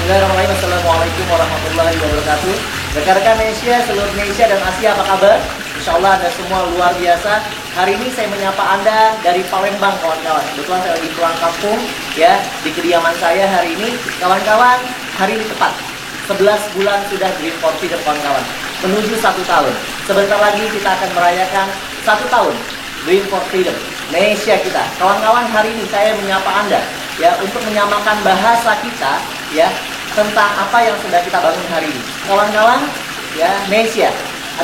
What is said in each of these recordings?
Bismillahirrahmanirrahim. Assalamualaikum warahmatullahi wabarakatuh. Rekan-rekan Indonesia, seluruh Indonesia dan Asia, apa kabar? Insya Allah Anda semua luar biasa. Hari ini saya menyapa Anda dari Palembang, kawan-kawan. Kebetulan saya lagi pulang kampung ya, di kediaman saya hari ini. Kawan-kawan, hari ini tepat 11 bulan sudah Dream for Freedom, kawan-kawan. Menuju 1 tahun. Sebentar lagi kita akan merayakan 1 tahun Dream for Freedom Indonesia kita. Kawan-kawan, hari ini saya menyapa Anda ya untuk menyamakan bahasa kita ya tentang apa yang sudah kita bangun hari ini. Kawan-kawan, ya, Indonesia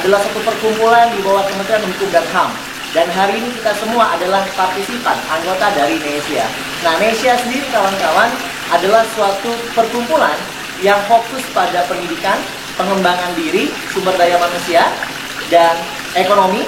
adalah satu perkumpulan di bawah Kementerian Hukum dan HAM. Dan hari ini kita semua adalah partisipan, anggota dari Indonesia. Nah, Indonesia sendiri, kawan-kawan, adalah suatu perkumpulan yang fokus pada pendidikan, pengembangan diri, sumber daya manusia, dan ekonomi,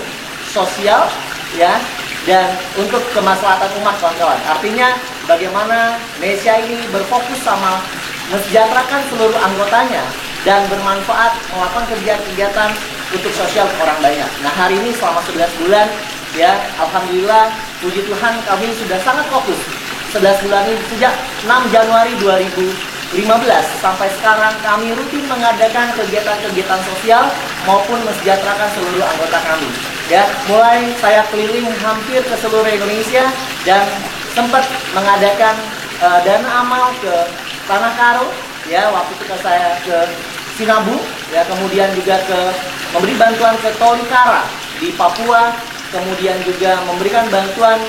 sosial, ya, dan untuk kemaslahatan umat, kawan-kawan. Artinya, bagaimana Indonesia ini berfokus sama mensejahterakan seluruh anggotanya dan bermanfaat melakukan kegiatan-kegiatan untuk sosial orang banyak. Nah, hari ini selama 11 bulan ya, alhamdulillah, puji Tuhan, kami sudah sangat fokus 11 bulan ini. Sejak 6 Januari 2015 sampai sekarang kami rutin mengadakan kegiatan-kegiatan sosial maupun mensejahterakan seluruh anggota kami. Ya, mulai saya keliling hampir ke seluruh Indonesia dan sempat mengadakan dana amal ke Tanah Karo, ya, waktu itu saya ke Sinabu, ya, kemudian juga memberi bantuan ke Tonkara di Papua, kemudian juga memberikan bantuan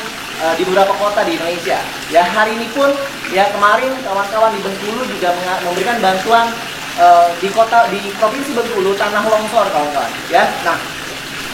di beberapa kota di Indonesia. Ya, hari ini pun, ya, kemarin kawan-kawan di Bengkulu juga memberikan bantuan di provinsi Bengkulu, tanah longsor, kawan-kawan. Ya, nah,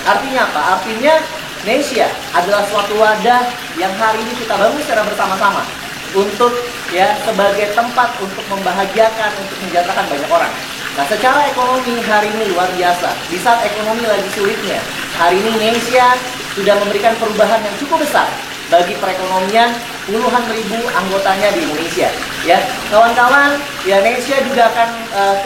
artinya apa? Artinya Indonesia adalah suatu wadah yang hari ini kita bangun secara bersama-sama untuk, ya, sebagai tempat untuk membahagiakan, untuk mensejahterakan banyak orang. Nah, secara ekonomi hari ini luar biasa. Di saat ekonomi lagi sulitnya, hari ini Indonesia sudah memberikan perubahan yang cukup besar bagi perekonomian puluhan ribu anggotanya di Indonesia. Ya, kawan-kawan, ya, Indonesia juga akan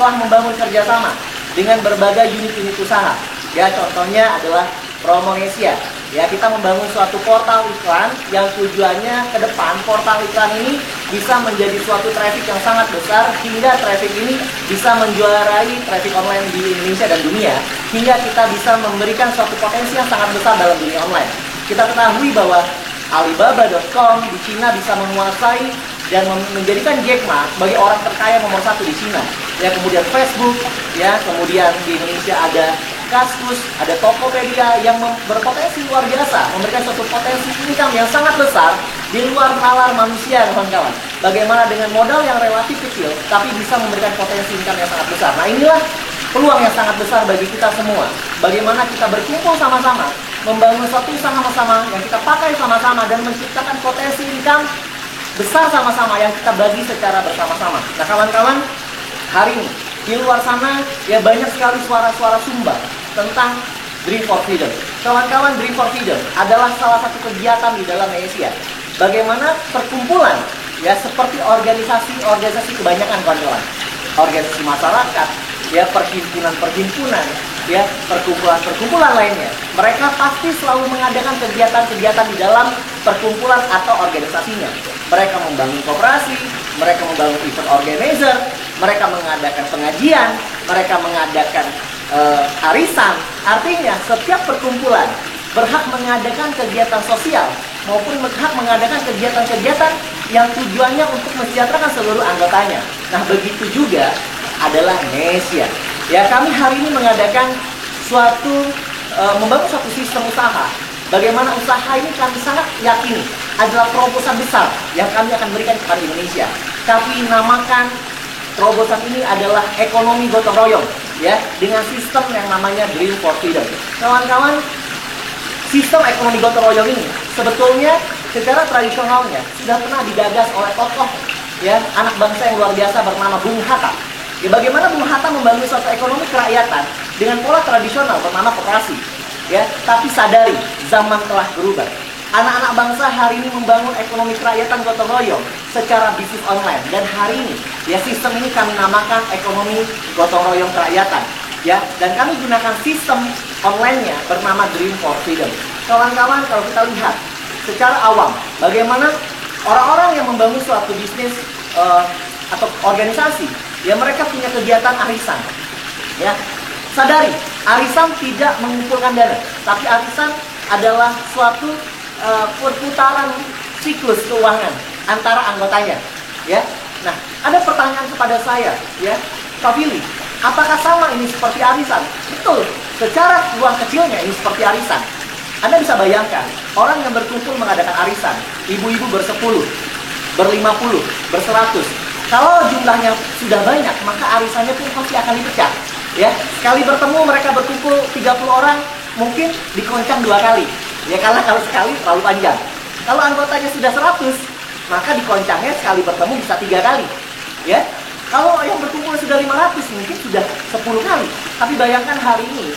telah membangun kerjasama dengan berbagai unit-unit usaha. Ya, contohnya adalah Promonesia. Ya, kita membangun suatu portal iklan yang tujuannya ke depan portal iklan ini bisa menjadi suatu traffic yang sangat besar, hingga traffic ini bisa menjuarai traffic online di Indonesia dan dunia, hingga kita bisa memberikan suatu potensi yang sangat besar dalam dunia online. Kita ketahui bahwa Alibaba.com di Cina bisa menguasai dan menjadikan Jack Ma sebagai orang terkaya nomor 1 di Cina. Ya, kemudian Facebook, ya, kemudian di Indonesia ada Kaskus, ada Tokopedia yang berpotensi luar biasa, memberikan suatu potensi income yang sangat besar di luar nalar manusia, kawan-kawan. Bagaimana dengan modal yang relatif kecil, tapi bisa memberikan potensi income yang sangat besar. Nah, inilah peluang yang sangat besar bagi kita semua. Bagaimana kita berkumpul sama-sama, membangun suatu usaha sama-sama, yang kita pakai sama-sama, dan menciptakan potensi income besar sama-sama yang kita bagi secara bersama-sama. Nah, kawan-kawan, hari ini di luar sana, ya, banyak sekali suara-suara sumbang tentang Dream for Freedom. Kawan-kawan, Dream for Freedom adalah salah satu kegiatan di dalam Indonesia. Bagaimana perkumpulan, ya, seperti organisasi kebanyakan, kawan-kawan. Organisasi masyarakat, ya, perhimpunan-perhimpunan, ya, perkumpulan-perkumpulan lainnya. Mereka pasti selalu mengadakan kegiatan-kegiatan di dalam perkumpulan atau organisasinya. Mereka membangun koperasi, mereka membangun event organizer, mereka mengadakan pengajian, mereka mengadakan arisan. Artinya setiap perkumpulan berhak mengadakan kegiatan sosial maupun berhak mengadakan kegiatan-kegiatan yang tujuannya untuk mensejahterakan seluruh anggotanya. Nah, begitu juga adalah Indonesia. Ya, kami hari ini mengadakan membangun suatu sistem usaha. Bagaimana usaha ini kami sangat yakini adalah terobosan besar yang kami akan berikan kepada Indonesia. Kami namakan terobosan ini adalah ekonomi gotong royong, ya, dengan sistem yang namanya Dream for Freedom. Kawan-kawan, sistem ekonomi gotong royong ini sebetulnya secara tradisionalnya sudah pernah digagas oleh tokoh, ya, anak bangsa yang luar biasa bernama Bung Hatta. Ya, bagaimana Bung Hatta membangun suatu ekonomi kerakyatan dengan pola tradisional bernama koperasi. Ya, tapi sadari zaman telah berubah. Anak-anak bangsa hari ini membangun ekonomi kerakyatan gotong royong secara bisnis online, dan hari ini, ya, sistem ini kami namakan ekonomi gotong royong kerakyatan. Ya, dan kami gunakan sistem online-nya bernama Dream for Freedom. Kawan-kawan, kalau kita lihat secara awam bagaimana orang-orang yang membangun suatu bisnis atau organisasi Ya, mereka punya kegiatan arisan. Ya, sadari, arisan tidak mengumpulkan dana, tapi arisan adalah suatu perputaran siklus keuangan antara anggotanya. Ya, nah, ada pertanyaan kepada saya, ya, Pak Billy, apakah sama ini seperti arisan? Betul, secara uang kecilnya ini seperti arisan. Anda bisa bayangkan, orang yang berkumpul mengadakan arisan, ibu-ibu bersepuluh, berlima-puluh, berseratus. Kalau jumlahnya sudah banyak, maka arisannya pun pasti akan dipecah. Ya, sekali bertemu mereka berkumpul 30 orang, mungkin dikoncang 2 kali. Ya, karena kalau sekali terlalu panjang. Kalau anggotanya sudah 100, maka dikoncangnya sekali bertemu bisa 3 kali. Ya, kalau yang berkumpul sudah 500, mungkin sudah 10 kali. Tapi bayangkan hari ini,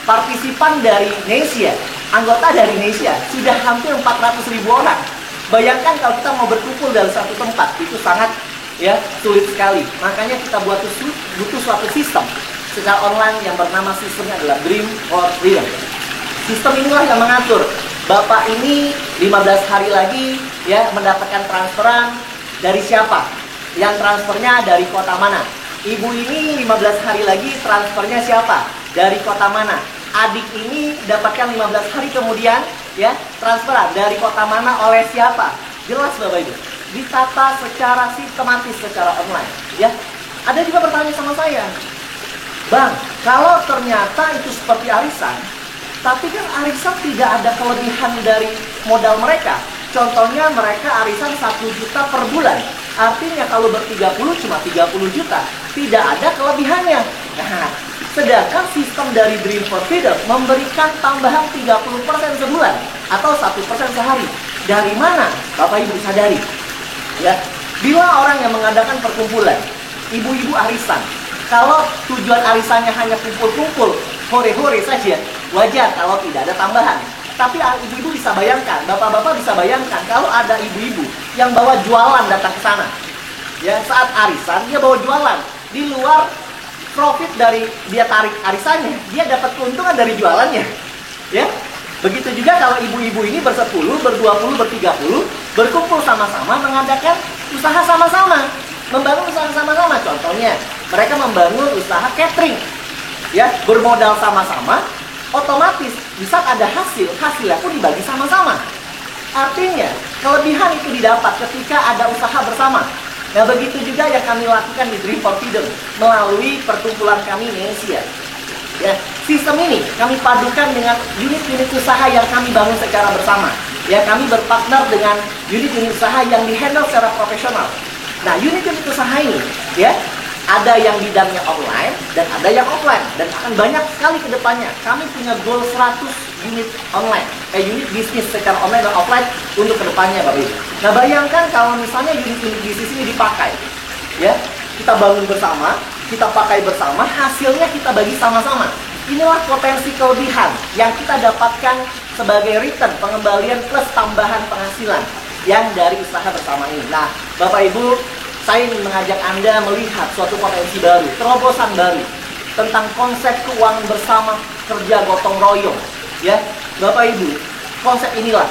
partisipan dari Indonesia, anggota dari Indonesia sudah hampir 400.000 orang. Bayangkan kalau kita mau berkumpul dalam satu tempat, itu sangat sulit sekali. Makanya kita butuh suatu sistem secara online yang bernama sistemnya adalah Dream for Freedom. Sistem inilah yang mengatur Bapak ini 15 hari lagi mendapatkan transferan dari siapa, yang transfernya dari kota mana. Ibu ini 15 hari lagi transfernya siapa, dari kota mana. Adik ini dapatkan 15 hari kemudian transferan dari kota mana oleh siapa. Jelas Bapak Ibu, ditata secara sistematis, secara online. Ya, ada juga bertanya sama saya, Bang, kalau ternyata itu seperti arisan, tapi kan arisan tidak ada kelebihan dari modal mereka. Contohnya mereka arisan 1 juta per bulan. Artinya kalau ber-30 cuma 30 juta. Tidak ada kelebihannya. Nah, sedangkan sistem dari Dream for Freedom memberikan tambahan 30% sebulan atau 1% sehari. Dari mana? Bapak Ibu sadari. Ya, bila orang yang mengadakan perkumpulan, ibu-ibu arisan, kalau tujuan arisannya hanya kumpul-kumpul, hore-hore saja, wajar kalau tidak ada tambahan. Tapi ibu-ibu bisa bayangkan, bapak-bapak bisa bayangkan kalau ada ibu-ibu yang bawa jualan datang ke sana. Ya, saat arisan dia bawa jualan. Di luar profit dari dia tarik arisannya, dia dapat keuntungan dari jualannya. Ya. Begitu juga kalau ibu-ibu ini bersepuluh, ber-20, ber-30, berkumpul sama-sama mengadakan usaha sama-sama, membangun usaha sama-sama. Contohnya, mereka membangun usaha catering. Ya, bermodal sama-sama, otomatis di saat ada hasilnya pun dibagi sama-sama. Artinya, kelebihan itu didapat ketika ada usaha bersama. Nah, begitu juga yang kami lakukan di Dream for Freedom melalui perkumpulan kami Indonesia. Ya, sistem ini kami padukan dengan unit-unit usaha yang kami bangun secara bersama. Ya, kami berpartner dengan unit-unit usaha yang dihandle secara profesional. Nah, unit-unit usaha ini, ada yang bidangnya online dan ada yang offline, dan akan banyak sekali ke depannya. Kami punya goal 100 unit online, unit bisnis secara online dan offline untuk ke depannya, Bapak Ibu. Nah, bayangkan kalau misalnya unit-unit bisnis ini dipakai, kita bangun bersama, kita pakai bersama, hasilnya kita bagi sama-sama. Inilah potensi kelebihan yang kita dapatkan sebagai return, pengembalian plus tambahan penghasilan yang dari usaha bersama ini. Nah, Bapak Ibu, saya ingin mengajak Anda melihat suatu potensi baru, terobosan baru tentang konsep keuangan bersama, kerja gotong royong. Ya, Bapak Ibu, konsep inilah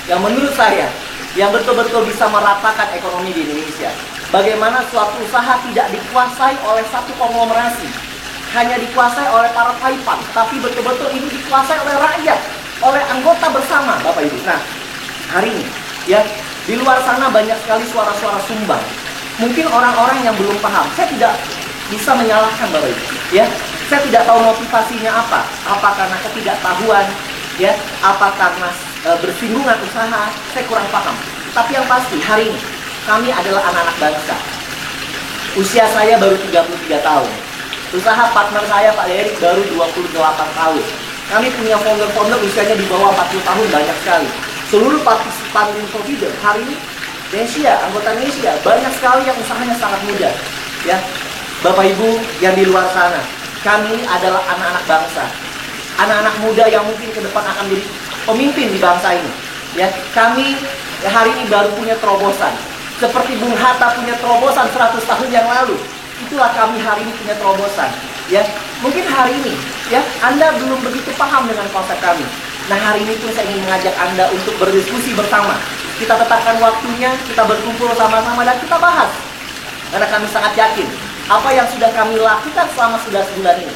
yang menurut saya yang betul-betul bisa meratakan ekonomi di Indonesia. Bagaimana suatu usaha tidak dikuasai oleh satu konglomerasi, hanya dikuasai oleh para taipan, tapi betul-betul ini dikuasai oleh rakyat, oleh anggota bersama, Bapak Ibu. Nah, hari ini, di luar sana banyak sekali suara-suara sumbang. Mungkin orang-orang yang belum paham, saya tidak bisa menyalahkan Bapak Ibu. Saya tidak tahu motivasinya apa. Apa karena ketidaktahuan, apa karena bersinggungan usaha, saya kurang paham. Tapi yang pasti hari ini kami adalah anak-anak bangsa. Usia saya baru 33 tahun. Usaha partner saya Pak Erik baru 28 tahun. Kami punya founder-founder usianya di bawah 40 tahun banyak sekali. Seluruh partisipan Dream for Freedom hari ini Indonesia, anggota Indonesia, banyak sekali yang usahanya sangat muda. Bapak Ibu yang di luar sana, kami adalah anak-anak bangsa. Anak-anak muda yang mungkin ke depan akan menjadi pemimpin di bangsa ini. Kami hari ini baru punya terobosan. Seperti Bung Hatta punya terobosan 100 tahun yang lalu. Itulah kami hari ini punya terobosan. Mungkin hari ini, Anda belum begitu paham dengan konsep kami. Nah, hari ini pun saya ingin mengajak Anda untuk berdiskusi bersama. Kita tetapkan waktunya, kita berkumpul sama-sama dan kita bahas. Karena kami sangat yakin, apa yang sudah kami lakukan selama 11 bulan ini,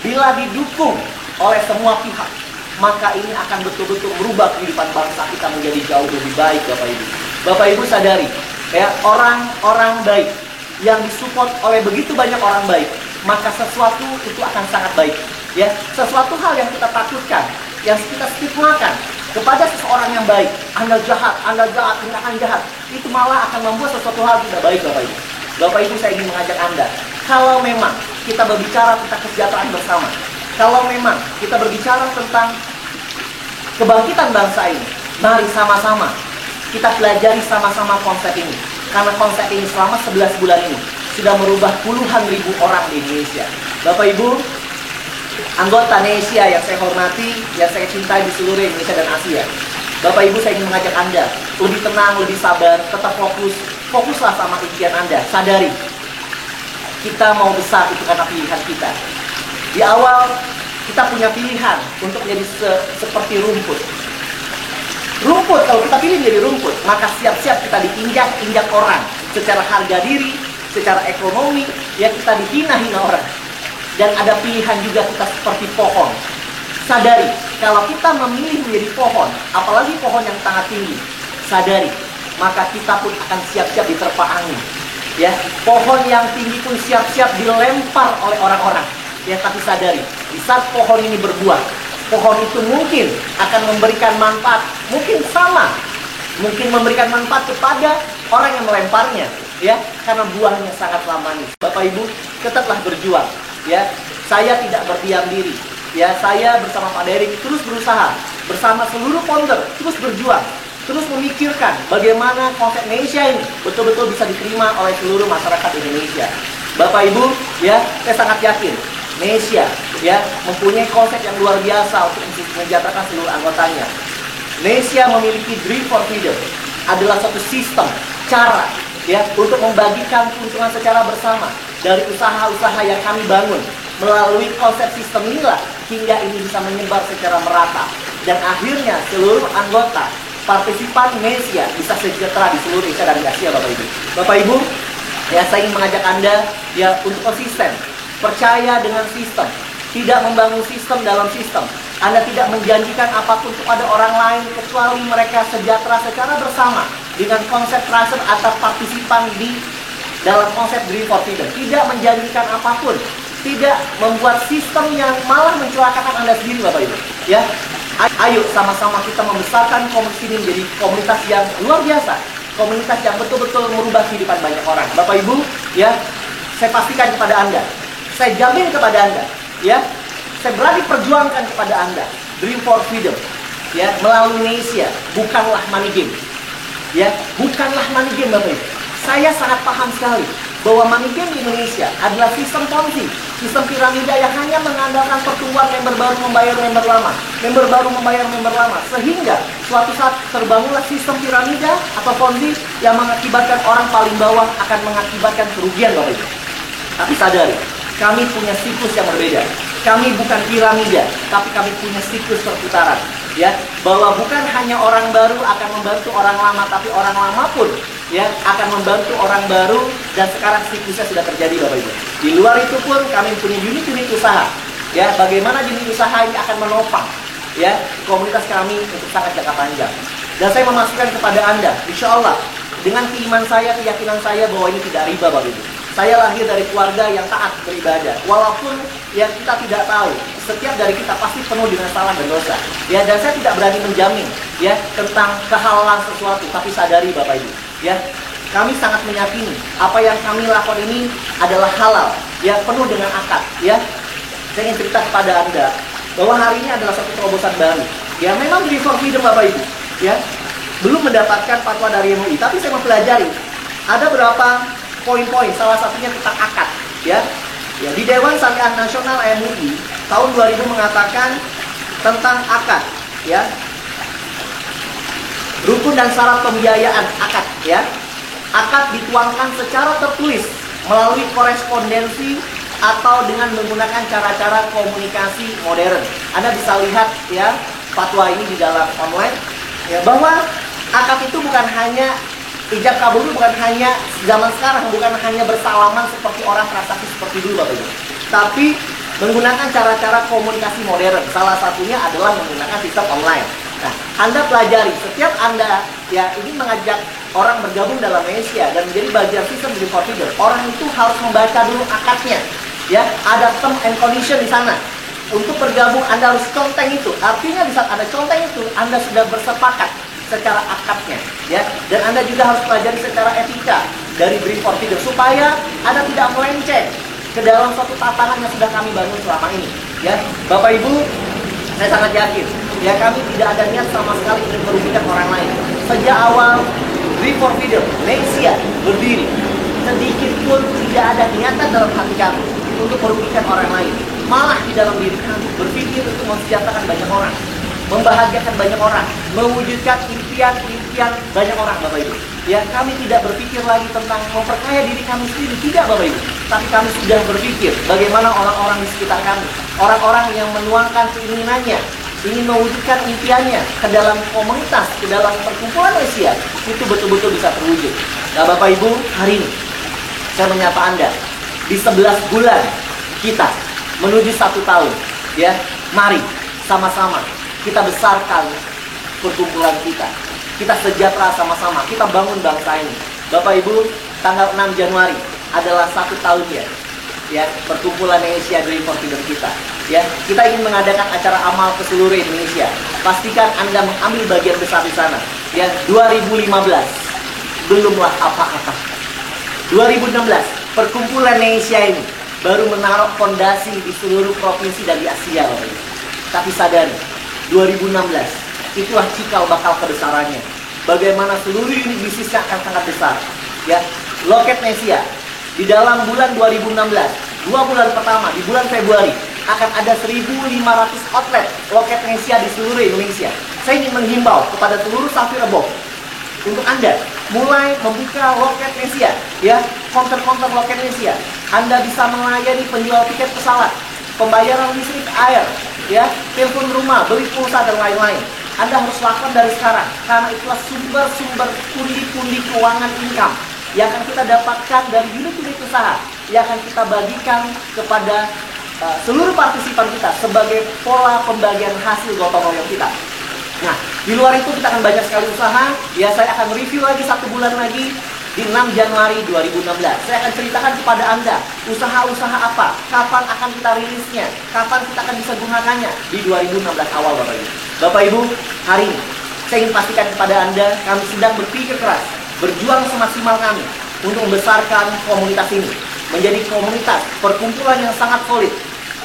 bila didukung oleh semua pihak, maka ini akan betul-betul merubah kehidupan bangsa kita menjadi jauh lebih baik, Bapak Ibu. Bapak Ibu sadari, ya, orang-orang baik yang disupport oleh begitu banyak orang baik, maka sesuatu itu akan sangat baik. Ya, sesuatu hal yang kita takutkan, yang kita stigmakan kepada seseorang yang baik, Anda jahat, Anda akan jahat, itu malah akan membuat sesuatu hal tidak baik, Bapak Ibu. Bapak Ibu, saya ingin mengajak Anda, kalau memang kita berbicara tentang kesejahteraan bersama, kalau memang kita berbicara tentang kebangkitan bangsa ini, mari sama-sama kita pelajari sama-sama konsep ini. Karena konsep ini selama 11 bulan ini sudah merubah puluhan ribu orang di Indonesia. Bapak Ibu, anggota Nesia yang saya hormati, yang saya cintai di seluruh Indonesia dan Asia, Bapak Ibu, saya ingin mengajak Anda lebih tenang, lebih sabar, tetap fokuslah sama impian Anda. Sadari, kita mau besar itu karena pilihan kita. Di awal, kita punya pilihan untuk menjadi seperti rumput. Rumput, kalau kita pilih menjadi rumput, maka siap-siap kita diinjak-injak orang. Secara harga diri, secara ekonomi, ya kita dihina-hina orang. Dan ada pilihan juga kita seperti pohon. Sadari, kalau kita memilih menjadi pohon, apalagi pohon yang sangat tinggi, sadari, maka kita pun akan siap-siap diterpa angin. Ya, pohon yang tinggi pun siap-siap dilempar oleh orang-orang. Ya, tapi sadari, di saat pohon ini berbuah, pohon itu mungkin akan memberikan manfaat, mungkin memberikan manfaat kepada orang yang melemparnya, ya, karena buahnya sangatlah manis. Bapak Ibu, tetaplah berjuang, ya. Saya tidak berdiam diri, ya. Saya bersama Pak Derik terus berusaha, bersama seluruh founder terus berjuang, terus memikirkan bagaimana konsep Nesia ini betul-betul bisa diterima oleh seluruh masyarakat Indonesia. Bapak Ibu, ya, saya sangat yakin Nesia, ya, mempunyai konsep yang luar biasa untuk mensejahterakan seluruh anggotanya. Nesia memiliki Dream for Freedom, adalah suatu sistem, cara, ya, untuk membagikan keuntungan secara bersama dari usaha-usaha yang kami bangun. Melalui konsep sistem inilah hingga ini bisa menyebar secara merata, dan akhirnya seluruh anggota partisipan Nesia bisa sejahtera di seluruh Indonesia dan Asia, Bapak Ibu. Bapak Ibu, ya, saya ingin mengajak Anda, ya, untuk konsisten. Percaya dengan sistem, tidak membangun sistem dalam sistem. Anda tidak menjanjikan apapun kepada orang lain kecuali mereka sejahtera secara bersama dengan konsep trust atau partisipan di dalam konsep Dream for Freedom. Tidak menjanjikan apapun, tidak membuat sistem yang malah mencelakakan Anda sendiri, Bapak Ibu. Ya, ayo sama-sama kita membesarkan komunitas ini menjadi komunitas yang luar biasa, komunitas yang betul-betul merubah kehidupan banyak orang. Bapak Ibu, ya, saya pastikan kepada Anda, saya jamin kepada Anda, ya, saya berani perjuangkan kepada Anda, Dream for Freedom, ya, melalui Nesia, bukanlah money game, ya, bukanlah money game, Bapak Ibu. Saya sangat paham sekali bahwa money game di Indonesia adalah sistem Ponzi, sistem piramida yang hanya mengandalkan pertumbuhan member baru membayar member lama, member baru membayar member lama, sehingga suatu saat terbangunlah sistem piramida atau Ponzi yang mengakibatkan orang paling bawah akan mengakibatkan kerugian, Bapak Ibu. Tapi sadari, kami punya siklus yang berbeda. Kami bukan piramida, tapi kami punya siklus perputaran. Ya, bahwa bukan hanya orang baru akan membantu orang lama, tapi orang lama pun, ya, akan membantu orang baru, dan sekarang siklusnya sudah terjadi, Bapak Ibu. Di luar itu pun kami punya unit-unit usaha. Ya, bagaimana unit usaha ini akan menopang, ya, komunitas kami untuk sangat jangka panjang. Dan saya memastikan kepada Anda, insya Allah, dengan keimanan saya, keyakinan saya bahwa ini tidak riba, Bapak Ibu. Saya lahir dari keluarga yang taat beribadah. Walaupun ya kita tidak tahu, setiap dari kita pasti penuh dengan salah dan dosa. Ya, dan saya tidak berani menjamin ya tentang kehalalan sesuatu, tapi sadari Bapak Ibu, ya, kami sangat meyakini apa yang kami lakukan ini adalah halal, ya, penuh dengan akad, ya. Saya ingin cerita kepada Anda bahwa hari ini adalah satu terobosan baru. Ya, memang Dream for Freedom Bapak Ibu, ya, belum mendapatkan fatwa dari MUI, tapi saya mempelajari ada berapa poin-poin, salah satunya tentang akad, ya. Ya, di Dewan Syariah Nasional MUI tahun 2000 mengatakan tentang akad, ya. Rukun dan syarat pembiayaan akad, ya. Akad dituangkan secara tertulis melalui korespondensi atau dengan menggunakan cara-cara komunikasi modern. Anda bisa lihat ya fatwa ini di dalam online, ya, bahwa akad itu bukan hanya Ijab kabul bukan hanya zaman sekarang, bukan hanya bersalaman seperti orang transaksi seperti dulu Bapak Ibu, tapi menggunakan cara-cara komunikasi modern. Salah satunya adalah menggunakan sistem online. Nah, Anda pelajari, setiap Anda ya ingin mengajak orang bergabung dalam Indonesia dan menjadi bagian sistem Dream for Freedom, orang itu harus membaca dulu akadnya. Ya, ada term and condition di sana. Untuk bergabung Anda harus conteng itu. Artinya di saat Anda conteng itu, Anda sudah bersepakat secara akadnya, ya. Dan Anda juga harus pelajari secara etika dari Dream for Freedom supaya Anda tidak melenceng ke dalam suatu tatanan yang sudah kami bangun selama ini, ya. Bapak Ibu, saya sangat yakin, ya, kami tidak ada niat sama sekali ingin merugikan orang lain. Sejak awal Dream for Freedom Indonesia berdiri, sedikit pun tidak ada niatan dalam hati kami untuk merugikan orang lain. Malah di dalam diri kami berpikir untuk mensejahterakan banyak orang, membahagiakan banyak orang, mewujudkan impian-impian banyak orang, Bapak Ibu. Ya, kami tidak berpikir lagi tentang memperkaya diri kami sendiri, tidak Bapak Ibu. Tapi kami sudah berpikir bagaimana orang-orang di sekitar kami, orang-orang yang menuangkan keinginannya, ingin mewujudkan impiannya ke dalam komunitas, ke dalam perkumpulan Asia, itu betul-betul bisa terwujud. Nah Bapak Ibu, hari ini saya menyapa Anda di 11 bulan kita menuju 1 tahun, ya. Mari sama-sama kita besarkan perkumpulan kita. Kita sejahtera sama-sama, kita bangun bangsa ini. Bapak Ibu, tanggal 6 Januari adalah 1 tahunnya, ya, perkumpulan Indonesia Dream for Freedom kita. Ya, kita ingin mengadakan acara amal ke seluruh Indonesia. Pastikan Anda mengambil bagian besar di sana. Ya, 2015 belumlah apa-apa. 2016 perkumpulan Indonesia ini baru menaruh fondasi di seluruh provinsi dan di Asia, Bapak Ibu. Tapi sadari, 2016 itulah cikal bakal kebesarannya. Bagaimana seluruh unit bisnisnya akan sangat besar. Ya, Loket Indonesia di dalam bulan 2016, 2 bulan pertama di bulan Februari akan ada 1.500 outlet Loket Indonesia di seluruh Indonesia. Saya ingin menghimbau kepada seluruh Safir Eboh untuk Anda mulai membuka Loket Indonesia, ya, konter-konter Loket Indonesia. Anda bisa melayani penjual tiket pesawat, pembayaran listrik, air, ya, telepon rumah, beli pulsa dan lain-lain. Anda harus lakukan dari sekarang, karena itulah sumber-sumber pundi-pundi keuangan income yang akan kita dapatkan dari unit-unit usaha, yang akan kita bagikan kepada seluruh partisipan kita sebagai pola pembagian hasil gotong royong kita. Nah, di luar itu kita akan banyak sekali usaha. Ya, saya akan review lagi 1 bulan lagi di 6 Januari 2016. Saya akan ceritakan kepada Anda usaha-usaha apa, kapan akan kita rilisnya, kapan kita akan bisa gunakannya di 2016 awal, Bapak Ibu. Bapak Ibu, hari ini saya ingin pastikan kepada Anda, kami sedang berpikir keras, berjuang semaksimal kami untuk membesarkan komunitas ini menjadi komunitas perkumpulan yang sangat solid,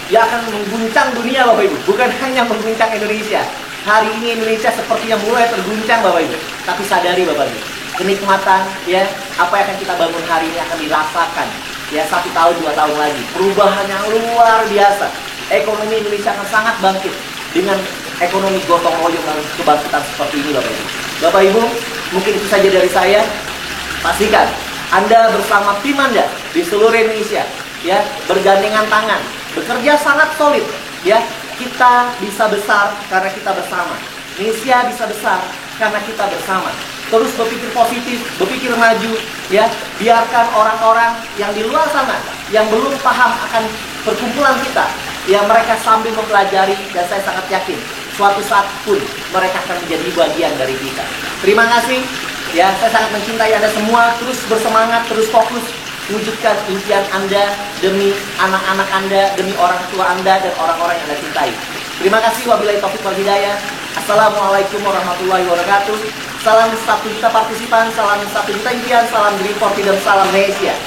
yang akan mengguncang dunia, Bapak Ibu. Bukan hanya mengguncang Indonesia. Hari ini Indonesia sepertinya mulai terguncang, Bapak Ibu. Tapi sadari, Bapak Ibu, kenikmatan, ya, apa yang akan kita bangun hari ini akan dirasakan, ya, 1 tahun, 2 tahun lagi. Perubahan yang luar biasa. Ekonomi Indonesia akan sangat bangkit dengan ekonomi gotong royong dan kebangkitan seperti ini, Bapak Ibu. Bapak Ibu, mungkin itu saja dari saya. Pastikan Anda bersama tim Anda di seluruh Indonesia, ya, bergandengan tangan, bekerja sangat solid, ya. Kita bisa besar karena kita bersama. Indonesia bisa besar karena kita bersama. Terus berpikir positif, berpikir maju, ya. Biarkan orang-orang yang di luar sana yang belum paham akan perkumpulan kita, ya, mereka sambil mempelajari, dan saya sangat yakin suatu saat pun mereka akan menjadi bagian dari kita. Terima kasih, ya. Saya sangat mencintai Anda semua. Terus bersemangat, terus fokus, wujudkan impian Anda demi anak-anak Anda, demi orang tua Anda dan orang-orang yang Anda cintai. Terima kasih. Wabillahi taufiq wal hidayah. Assalamualaikum warahmatullahi wabarakatuh. Salam 1 juta partisipan, salam 1 juta impian, salam Dream for Freedom, salam Indonesia.